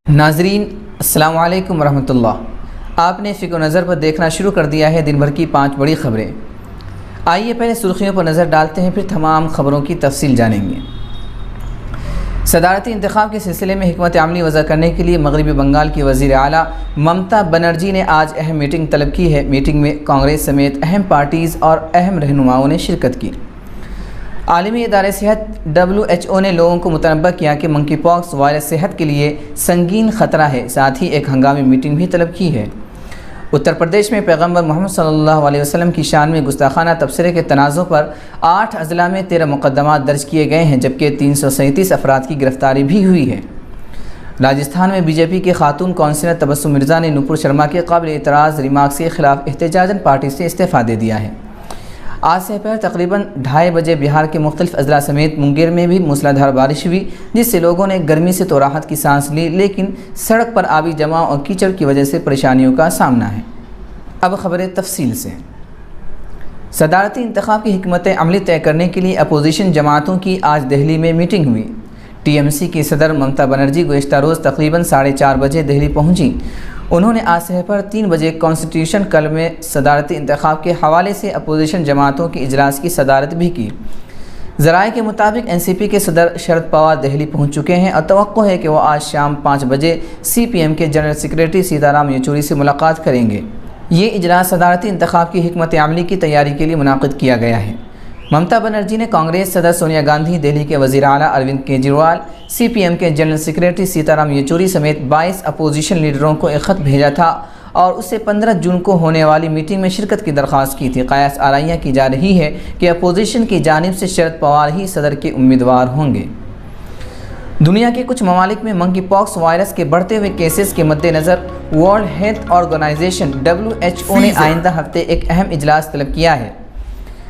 नाजरीन अस्सलाम वालेकुम रहमतुल्लाह। आपने फ़िक्र नज़र पर देखना शुरू कर दिया है दिन भर की 5 बड़ी ख़बरें। आइए पहले सुर्खियों पर नज़र डालते हैं, फिर तमाम ख़बरों की तफसील जानेंगे। सदारती इंतखाब के सिलसिले में हिकमत अमली वज़ा करने के लिए मगरबी बंगाल की वज़ीर आला ममता बनर्जी ने आज अहम मीटिंग तलब की है। मीटिंग में कांग्रेस समेत अहम पार्टीज़ और अहम रहनुमाओं ने शिरकत की। आलमी इदारे सेहत WHO ने लोगों को मुतनब्बा किया कि मंकी पॉक्स वायरस सेहत के लिए संगीन ख़तरा है। साथ ही एक हंगामी मीटिंग भी तलब की है। उत्तर प्रदेश में पैगम्बर मोहम्मद सल्लल्लाहु अलैहि वसल्लम की शान में गुस्ताखाना तबसरे के तनाज़ुर पर 8 अज़ला में 13 मुक़द्दमात दर्ज किए गए हैं, जबकि 337 अफराद की गिरफ़्तारी भी हुई है। राजस्थान में BJP के खातून कौंसिलर तबस्सुम मिर्ज़ा ने नुपुर शर्मा के काबिल एतराज़ रिमार्क्स के ख़िलाफ़ एहतजाजन पार्टी से इस्तीफ़ा दे दिया है। आज से पहले तकरीबन 2:30 बजे बिहार के मुख्तलिफ अज़ला समेत मुंगेर में भी मूसलाधार बारिश हुई, जिससे लोगों ने गर्मी से तो राहत की सांस ली, लेकिन सड़क पर आबी जमाव और कीचड़ की वजह से परेशानियों का सामना है। अब ख़बरें तफसील से। सदारती इंतखाब की हिकमत अमली तय करने के लिए अपोजिशन जमातों की आज दिल्ली में मीटिंग हुई। TMC की सदर ममता बनर्जी गुज़िश्ता रोज़ तकरीबन 4:30 बजे दिल्ली पहुँची। उन्होंने आज सहर 3 बजे कॉन्स्टिट्यूशन क्लब में सदारती इंतखाब के हवाले से अपोजिशन जमातों के इजलास की सदारत भी की। ज़राए के मुताबिक NCP के सदर शरद पवार दिल्ली पहुंच चुके हैं और तवक्को है कि वो आज शाम 5 बजे CPM के जनरल सेक्रेटरी सीताराम येचुरी से मुलाकात करेंगे। ये इजलास सदारती इंतखाब की हिकमत अमली की तैयारी के लिए मुनाक़िद किया गया है। ममता बनर्जी ने कांग्रेस सदर सोनिया गांधी, दिल्ली के वज़ीर आला अरविंद केजरीवाल, CPM के जनरल सेक्रेटरी सीताराम येचुरी समेत 22 अपोजिशन लीडरों को एक ख़त भेजा था और उससे 15 जून को होने वाली मीटिंग में शिरकत की दरख्वास्त की थी। क़यास आराइयाँ की जा रही है कि अपोजिशन की जानिब से शरद पवार ही सदर के उम्मीदवार होंगे। दुनिया के कुछ ममालिक में मंकी पॉक्स वायरस के बढ़ते हुए केसेस के मद्देनज़र वर्ल्ड हेल्थ ऑर्गेनाइजेशन WHO ने आइंदा हफ्ते एक अहम इजलास तलब किया है,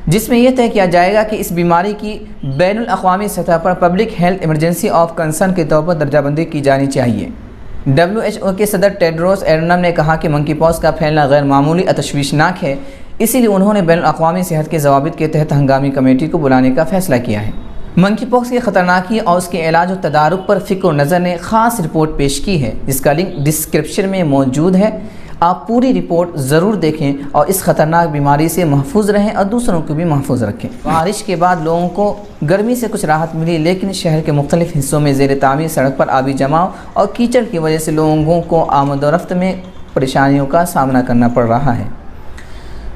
जिसमें यह तय किया जाएगा कि इस बीमारी की बैनुल अक़वामी सतह पर public health emergency of concern के तौर पर दर्जाबंदी की जानी चाहिए। WHO के सदर टेड्रोस एडनम ने कहा कि मंकी पॉक्स का फैलना गैर मामूली और तशवीशनाक है, इसीलिए उन्होंने बैनुल अक़वामी सेहत के ज़वाबित के तहत हंगामी कमेटी को बुलाने का फ़ैसला किया है। मंकी पॉक्स की ख़तरनाकी और उसके इलाज और तदारुक पर फ़िक्र नज़र ने ख़ास रिपोर्ट पेश की है, जिसका लिंक डिस्क्रिप्शन में मौजूद है। आप पूरी रिपोर्ट ज़रूर देखें और इस ख़तरनाक बीमारी से महफूज रहें और दूसरों को भी महफूज रखें। बारिश के बाद लोगों को गर्मी से कुछ राहत मिली, लेकिन शहर के मुख्तलिफ हिस्सों में ज़ेर तामीर सड़क पर आबी जमाव और कीचड़ की वजह से लोगों को आमद-ओ-रफ्त में परेशानियों का सामना करना पड़ रहा है।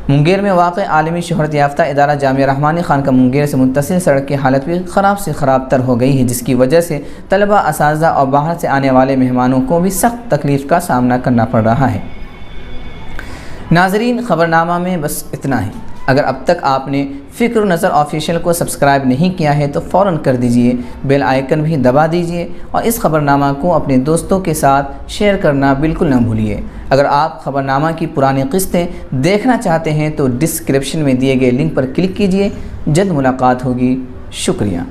मुंगेर में वाक़ आलमी शोहरत याफ्ता इदारा जामिया रहमानी खान का मुंगेर से मुत्तसिल सड़क की हालत भी ख़राब से ख़राब तर हो गई है, जिसकी वजह से तलबा, असातिज़ा और बाहर से आने वाले मेहमानों को भी सख्त तकलीफ़ का सामना करना पड़ रहा है। नाजरीन, ख़बरनामा में बस इतना ही। अगर अब तक आपने फ़िक्र नज़र ऑफिशियल को सब्सक्राइब नहीं किया है तो फ़ौरन कर दीजिए, बेल आइकन भी दबा दीजिए और इस ख़बरनामा को अपने दोस्तों के साथ शेयर करना बिल्कुल न भूलिए। अगर आप ख़बरनामा की पुरानी किस्तें देखना चाहते हैं तो डिस्क्रिप्शन में दिए गए लिंक पर क्लिक कीजिए। जल्द मुलाकात होगी। शुक्रिया।